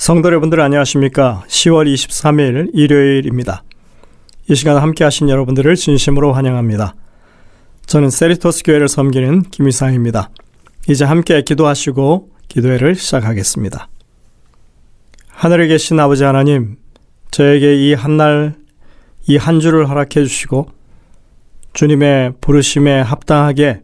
성도 여러분들 안녕하십니까? 10월 23일 일요일입니다. 이 시간 함께 하신 여러분들을 진심으로 환영합니다. 저는 세리토스 교회를 섬기는 김이상입니다. 이제 함께 기도하시고 기도회를 시작하겠습니다. 하늘에 계신 아버지 하나님, 저에게 이 한날, 이 한 주를 허락해 주시고 주님의 부르심에 합당하게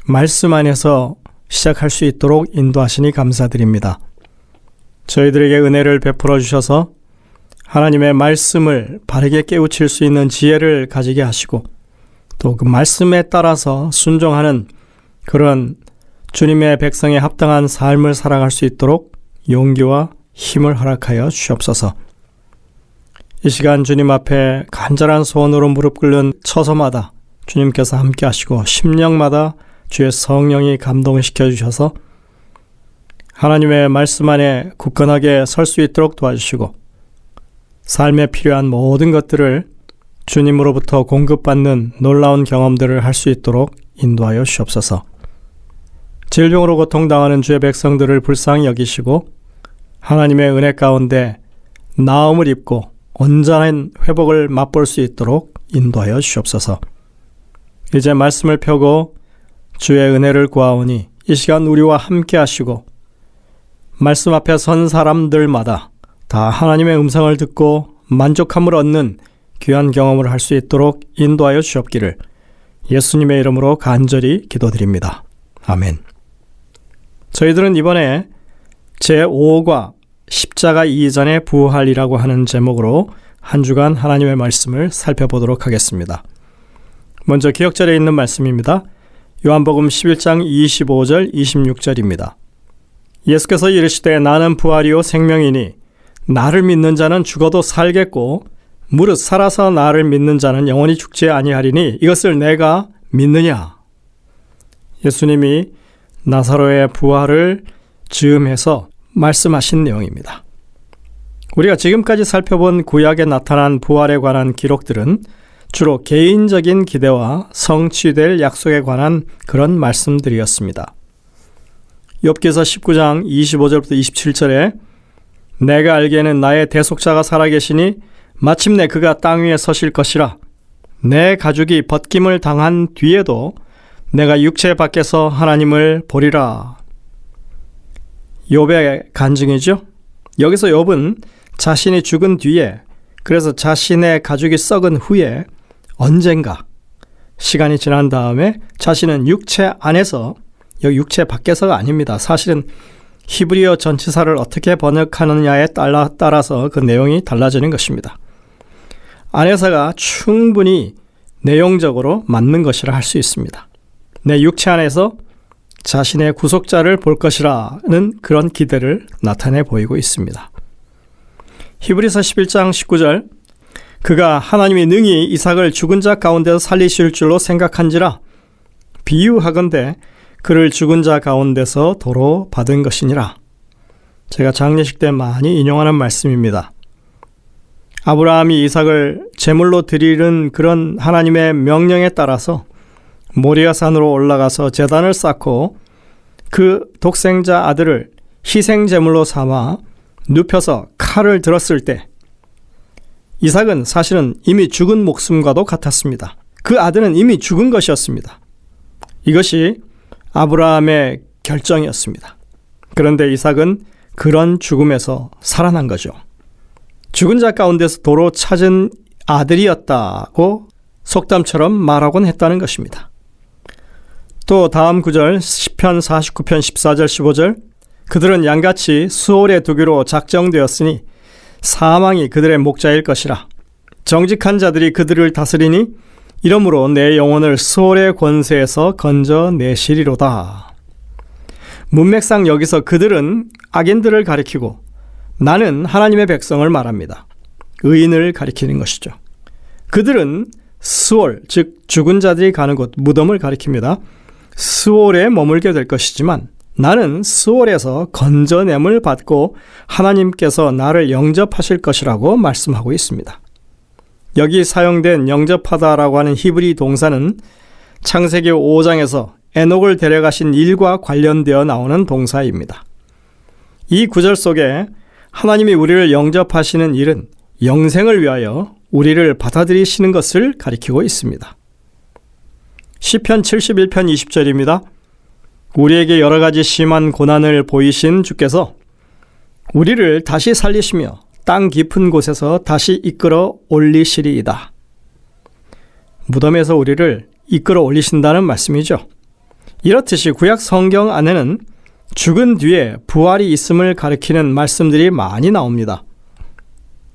말씀 안에서 시작할 수 있도록 인도하시니 감사드립니다. 저희들에게 은혜를 베풀어 주셔서 하나님의 말씀을 바르게 깨우칠 수 있는 지혜를 가지게 하시고 또 그 말씀에 따라서 순종하는 그런 주님의 백성에 합당한 삶을 살아갈 수 있도록 용기와 힘을 허락하여 주옵소서. 이 시간 주님 앞에 간절한 소원으로 무릎 꿇는 처소마다 주님께서 함께 하시고 심령마다 주의 성령이 감동시켜 주셔서 하나님의 말씀 안에 굳건하게 설 수 있도록 도와주시고 삶에 필요한 모든 것들을 주님으로부터 공급받는 놀라운 경험들을 할 수 있도록 인도하여 주옵소서. 질병으로 고통당하는 주의 백성들을 불쌍히 여기시고 하나님의 은혜 가운데 나음을 입고 온전한 회복을 맛볼 수 있도록 인도하여 주옵소서. 이제 말씀을 펴고 주의 은혜를 구하오니 이 시간 우리와 함께 하시고 말씀 앞에 선 사람들마다 다 하나님의 음성을 듣고 만족함을 얻는 귀한 경험을 할 수 있도록 인도하여 주옵기를 예수님의 이름으로 간절히 기도드립니다. 아멘. 저희들은 이번에 제5과 십자가 이전의 부활이라고 하는 제목으로 한 주간 하나님의 말씀을 살펴보도록 하겠습니다. 먼저 기억절에 있는 말씀입니다. 요한복음 11장 25절 26절입니다. 예수께서 이르시되 나는 부활이요 생명이니 나를 믿는 자는 죽어도 살겠고 무릇 살아서 나를 믿는 자는 영원히 죽지 아니하리니 이것을 내가 믿느냐. 예수님이 나사로의 부활을 즈음해서 말씀하신 내용입니다. 우리가 지금까지 살펴본 구약에 나타난 부활에 관한 기록들은 주로 개인적인 기대와 성취될 약속에 관한 그런 말씀들이었습니다. 욥기서 19장 25절부터 27절에 내가 알기에는 나의 대속자가 살아계시니 마침내 그가 땅 위에 서실 것이라. 내 가죽이 벗김을 당한 뒤에도 내가 육체 밖에서 하나님을 보리라. 욥의 간증이죠. 여기서 욥은 자신이 죽은 뒤에, 그래서 자신의 가죽이 썩은 후에 언젠가 시간이 지난 다음에 자신은 육체 안에서, 여기 육체 밖에서가 아닙니다. 사실은 히브리어 전치사를 어떻게 번역하느냐에 따라서 그 내용이 달라지는 것입니다. 안에서가 충분히 내용적으로 맞는 것이라 할 수 있습니다. 내 육체 안에서 자신의 구속자를 볼 것이라는 그런 기대를 나타내 보이고 있습니다. 히브리서 11장 19절 그가 하나님이 능히 이삭을 죽은 자 가운데서 살리실 줄로 생각한지라 비유하건대 그를 죽은 자 가운데서 도로 받은 것이니라. 제가 장례식 때 많이 인용하는 말씀입니다. 아브라함이 이삭을 제물로 드리는 그런 하나님의 명령에 따라서 모리아산으로 올라가서 제단을 쌓고 그 독생자 아들을 희생제물로 삼아 눕혀서 칼을 들었을 때 이삭은 사실은 이미 죽은 목숨과도 같았습니다. 그 아들은 이미 죽은 것이었습니다. 이것이 아브라함의 결정이었습니다. 그런데 이삭은 그런 죽음에서 살아난 거죠. 죽은 자 가운데서 도로 찾은 아들이었다고 속담처럼 말하곤 했다는 것입니다. 또 다음 구절 시편 49편 14절 15절 그들은 양같이 수월에 두기로 작정되었으니 사망이 그들의 목자일 것이라. 정직한 자들이 그들을 다스리니 이러므로 내 영혼을 수월의 권세에서 건져내시리로다. 문맥상 여기서 그들은 악인들을 가리키고 나는 하나님의 백성을 말합니다. 의인을 가리키는 것이죠. 그들은 스올, 즉 죽은 자들이 가는 곳, 무덤을 가리킵니다. 스올에 머물게 될 것이지만 나는 스올에서 건져냄을 받고 하나님께서 나를 영접하실 것이라고 말씀하고 있습니다. 여기 사용된 영접하다라고 하는 히브리 동사는 창세기 5장에서 에녹을 데려가신 일과 관련되어 나오는 동사입니다. 이 구절 속에 하나님이 우리를 영접하시는 일은 영생을 위하여 우리를 받아들이시는 것을 가리키고 있습니다. 시편 71편 20절입니다. 우리에게 여러 가지 심한 고난을 보이신 주께서 우리를 다시 살리시며 땅 깊은 곳에서 다시 이끌어 올리시리이다. 무덤에서 우리를 이끌어 올리신다는 말씀이죠. 이렇듯이 구약 성경 안에는 죽은 뒤에 부활이 있음을 가리키는 말씀들이 많이 나옵니다.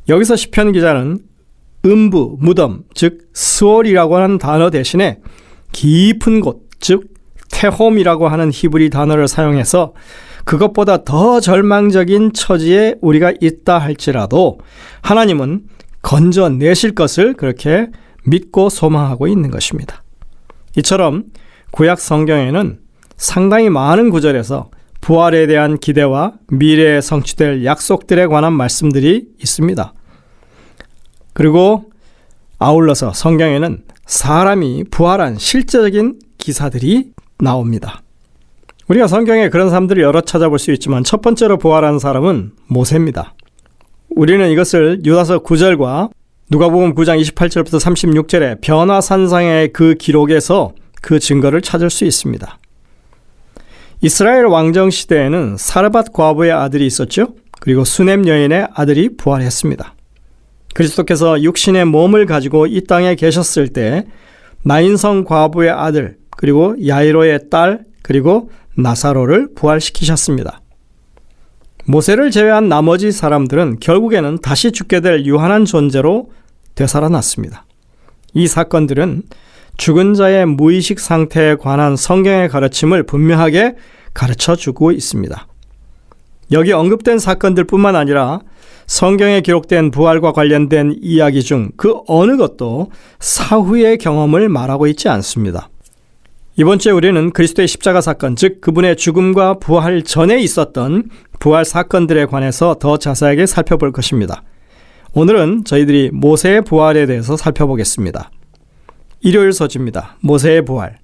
여기서 시편 기자는 음부, 무덤, 즉 스월이라고 하는 단어 대신에 깊은 곳, 즉 테홈이라고 하는 히브리 단어를 사용해서 그것보다 더 절망적인 처지에 우리가 있다 할지라도 하나님은 건져내실 것을 그렇게 믿고 소망하고 있는 것입니다. 이처럼 구약 성경에는 상당히 많은 구절에서 부활에 대한 기대와 미래에 성취될 약속들에 관한 말씀들이 있습니다. 그리고 아울러서 성경에는 사람이 부활한 실제적인 기사들이 나옵니다. 우리가 성경에 그런 사람들을 여러 찾아볼 수 있지만 첫 번째로 부활한 사람은 모세입니다. 우리는 이것을 유다서 9절과 누가복음 9장 28절부터 36절의 변화산상의 그 기록에서 그 증거를 찾을 수 있습니다. 이스라엘 왕정 시대에는 사르밧 과부의 아들이 있었죠. 그리고 수넴 여인의 아들이 부활했습니다. 그리스도께서 육신의 몸을 가지고 이 땅에 계셨을 때 나인성 과부의 아들, 그리고 야이로의 딸, 그리고 나사로를 부활시키셨습니다. 모세를 제외한 나머지 사람들은 결국에는 다시 죽게 될 유한한 존재로 되살아났습니다. 이 사건들은 죽은 자의 무의식 상태에 관한 성경의 가르침을 분명하게 가르쳐주고 있습니다. 여기 언급된 사건들뿐만 아니라 성경에 기록된 부활과 관련된 이야기 중 그 어느 것도 사후의 경험을 말하고 있지 않습니다. 이번 주에 우리는 그리스도의 십자가 사건, 즉 그분의 죽음과 부활 전에 있었던 부활 사건들에 관해서 더 자세하게 살펴볼 것입니다. 오늘은 저희들이 모세의 부활에 대해서 살펴보겠습니다. 일요일 서지입니다. 모세의 부활.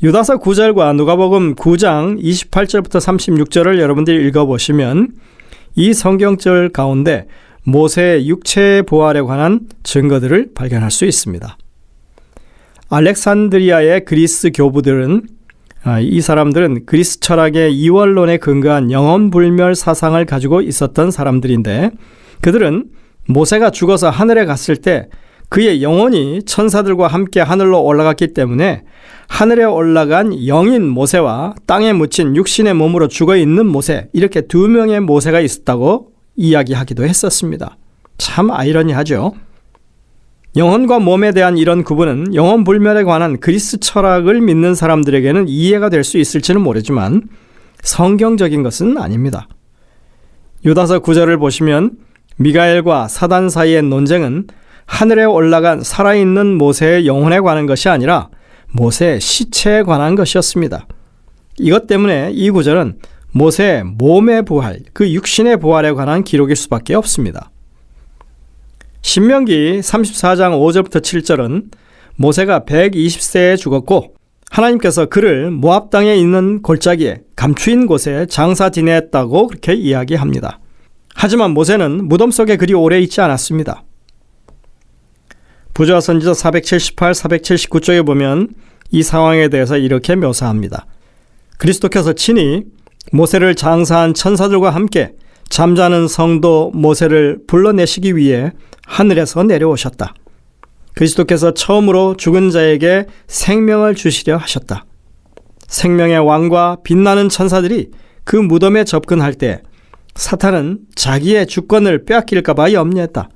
유다서 9절과 누가복음 9장 28절부터 36절을 여러분들이 읽어보시면 이 성경절 가운데 모세의 육체의 부활에 관한 증거들을 발견할 수 있습니다. 알렉산드리아의 그리스 교부들은 이 사람들은 그리스 철학의 이원론에 근거한 영혼불멸 사상을 가지고 있었던 사람들인데 그들은 모세가 죽어서 하늘에 갔을 때 그의 영혼이 천사들과 함께 하늘로 올라갔기 때문에 하늘에 올라간 영인 모세와 땅에 묻힌 육신의 몸으로 죽어있는 모세, 이렇게 두 명의 모세가 있었다고 이야기하기도 했었습니다. 참 아이러니하죠. 영혼과 몸에 대한 이런 구분은 영혼 불멸에 관한 그리스 철학을 믿는 사람들에게는 이해가 될 수 있을지는 모르지만 성경적인 것은 아닙니다. 유다서 9절을 보시면 미가엘과 사단 사이의 논쟁은 하늘에 올라간 살아있는 모세의 영혼에 관한 것이 아니라 모세의 시체에 관한 것이었습니다. 이것 때문에 이 구절은 모세의 몸의 부활, 그 육신의 부활에 관한 기록일 수밖에 없습니다. 신명기 34장 5절부터 7절은 모세가 120세에 죽었고 하나님께서 그를 모압 땅에 있는 골짜기에 감추인 곳에 장사 지냈다고 그렇게 이야기합니다. 하지만 모세는 무덤 속에 그리 오래 있지 않았습니다. 부조와 선지서 478, 479쪽에 보면 이 상황에 대해서 이렇게 묘사합니다. 그리스도께서 친히 모세를 장사한 천사들과 함께 잠자는 성도 모세를 불러내시기 위해 하늘에서 내려오셨다. 그리스도께서 처음으로 죽은 자에게 생명을 주시려 하셨다. 생명의 왕과 빛나는 천사들이 그 무덤에 접근할 때 사탄은 자기의 주권을 빼앗길까 봐 염려했다.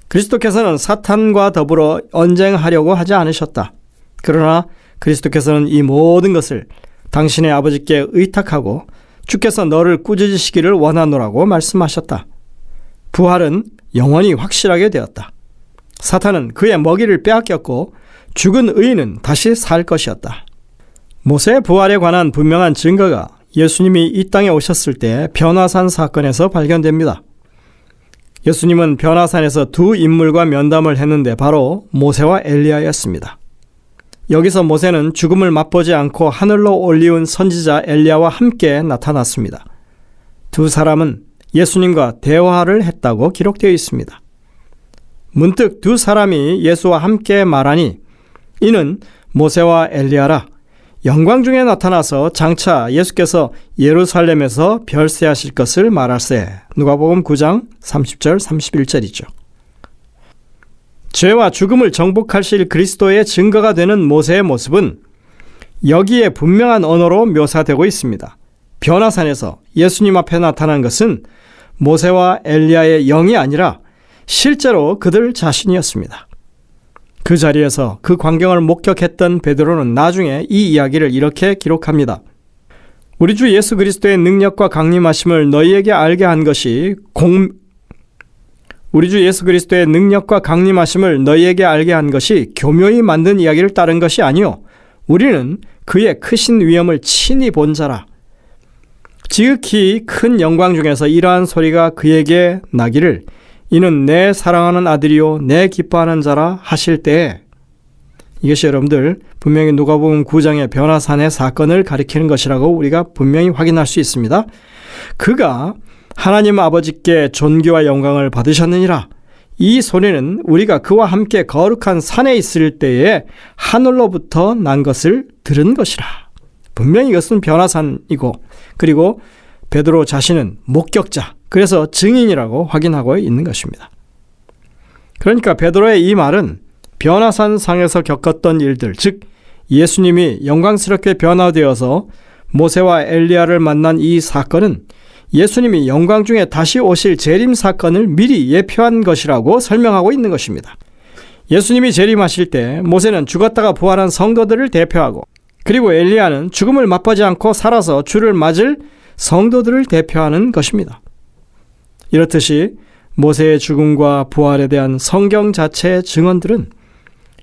그리스도께서는 사탄과 더불어 언쟁하려고 하지 않으셨다. 그러나 그리스도께서는 이 모든 것을 당신의 아버지께 의탁하고 주께서 너를 꾸짖으시기를 원하노라고 말씀하셨다. 부활은 영원히 확실하게 되었다. 사탄은 그의 먹이를 빼앗겼고 죽은 의인은 다시 살 것이었다. 모세의 부활에 관한 분명한 증거가 예수님이 이 땅에 오셨을 때 변화산 사건에서 발견됩니다. 예수님은 변화산에서 두 인물과 면담을 했는데 바로 모세와 엘리야였습니다. 여기서 모세는 죽음을 맛보지 않고 하늘로 올리운 선지자 엘리야와 함께 나타났습니다. 두 사람은 예수님과 대화를 했다고 기록되어 있습니다. 문득 두 사람이 예수와 함께 말하니 이는 모세와 엘리야라. 영광 중에 나타나서 장차 예수께서 예루살렘에서 별세하실 것을 말할세. 누가복음 9장 30절 31절이죠. 죄와 죽음을 정복하실 그리스도의 증거가 되는 모세의 모습은 여기에 분명한 언어로 묘사되고 있습니다. 변화산에서 예수님 앞에 나타난 것은 모세와 엘리야의 영이 아니라 실제로 그들 자신이었습니다. 그 자리에서 그 광경을 목격했던 베드로는 나중에 이 이야기를 이렇게 기록합니다. 우리 주 예수 그리스도의 능력과 강림하심을 너희에게 알게 한 것이 교묘히 만든 이야기를 따른 것이 아니요 우리는 그의 크신 위엄을 친히 본 자라. 지극히 큰 영광 중에서 이러한 소리가 그에게 나기를 이는 내 사랑하는 아들이요 내 기뻐하는 자라 하실 때에, 이것이 여러분들 분명히 누가복음 9장의 변화산의 사건을 가리키는 것이라고 우리가 분명히 확인할 수 있습니다. 그가 하나님 아버지께 존귀와 영광을 받으셨느니라. 이 소리는 우리가 그와 함께 거룩한 산에 있을 때에 하늘로부터 난 것을 들은 것이라. 분명히 이것은 변화산이고, 그리고 베드로 자신은 목격자, 그래서 증인이라고 확인하고 있는 것입니다. 그러니까 베드로의 이 말은 변화산 상에서 겪었던 일들, 즉 예수님이 영광스럽게 변화되어서 모세와 엘리야를 만난 이 사건은 예수님이 영광 중에 다시 오실 재림 사건을 미리 예표한 것이라고 설명하고 있는 것입니다. 예수님이 재림하실 때 모세는 죽었다가 부활한 성도들을 대표하고, 그리고 엘리야는 죽음을 맛보지 않고 살아서 주를 맞을 성도들을 대표하는 것입니다. 이렇듯이 모세의 죽음과 부활에 대한 성경 자체의 증언들은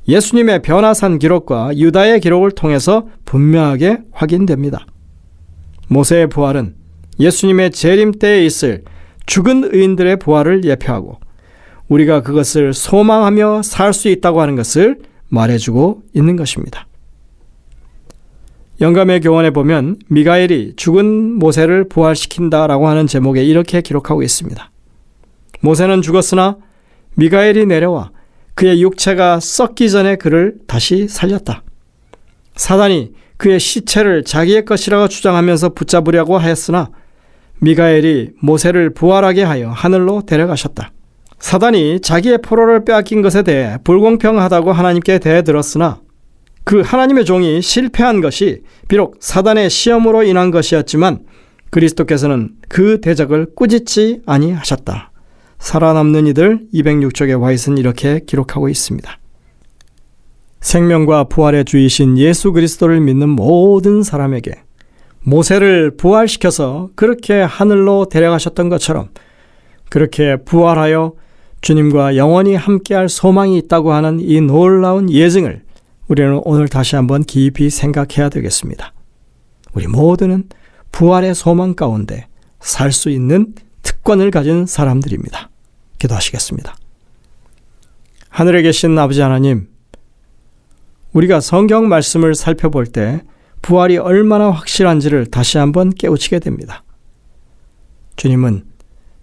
예수님의 변화산 기록과 유다의 기록을 통해서 분명하게 확인됩니다. 모세의 부활은 예수님의 재림 때에 있을 죽은 의인들의 부활을 예표하고 우리가 그것을 소망하며 살 수 있다고 하는 것을 말해주고 있는 것입니다. 영감의 교원에 보면 미가엘이 죽은 모세를 부활시킨다라고 하는 제목에 이렇게 기록하고 있습니다. 모세는 죽었으나 미가엘이 내려와 그의 육체가 썩기 전에 그를 다시 살렸다. 사단이 그의 시체를 자기의 것이라고 주장하면서 붙잡으려고 하였으나 미가엘이 모세를 부활하게 하여 하늘로 데려가셨다. 사단이 자기의 포로를 빼앗긴 것에 대해 불공평하다고 하나님께 대들었으나 그 하나님의 종이 실패한 것이 비록 사단의 시험으로 인한 것이었지만 그리스도께서는 그 대적을 꾸짖지 아니하셨다. 살아남는 이들 206쪽의 와이스는 이렇게 기록하고 있습니다. 생명과 부활의 주이신 예수 그리스도를 믿는 모든 사람에게 모세를 부활시켜서 그렇게 하늘로 데려가셨던 것처럼 그렇게 부활하여 주님과 영원히 함께할 소망이 있다고 하는 이 놀라운 예증을 우리는 오늘 다시 한번 깊이 생각해야 되겠습니다. 우리 모두는 부활의 소망 가운데 살 수 있는 특권을 가진 사람들입니다. 기도하시겠습니다. 하늘에 계신 아버지 하나님, 우리가 성경 말씀을 살펴볼 때 부활이 얼마나 확실한지를 다시 한번 깨우치게 됩니다. 주님은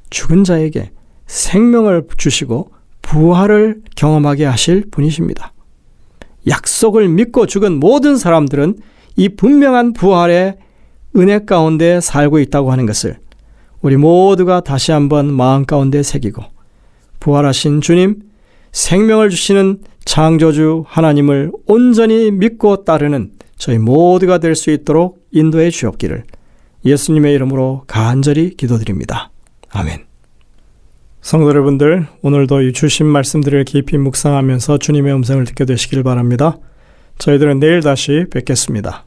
죽은 자에게 생명을 주시고 부활을 경험하게 하실 분이십니다. 약속을 믿고 죽은 모든 사람들은 이 분명한 부활의 은혜 가운데 살고 있다고 하는 것을 우리 모두가 다시 한번 마음 가운데 새기고 부활하신 주님, 생명을 주시는 창조주 하나님을 온전히 믿고 따르는 저희 모두가 될 수 있도록 인도해 주옵기를 예수님의 이름으로 간절히 기도드립니다. 아멘. 성도 여러분들, 오늘도 이 주신 말씀들을 깊이 묵상하면서 주님의 음성을 듣게 되시길 바랍니다. 저희들은 내일 다시 뵙겠습니다.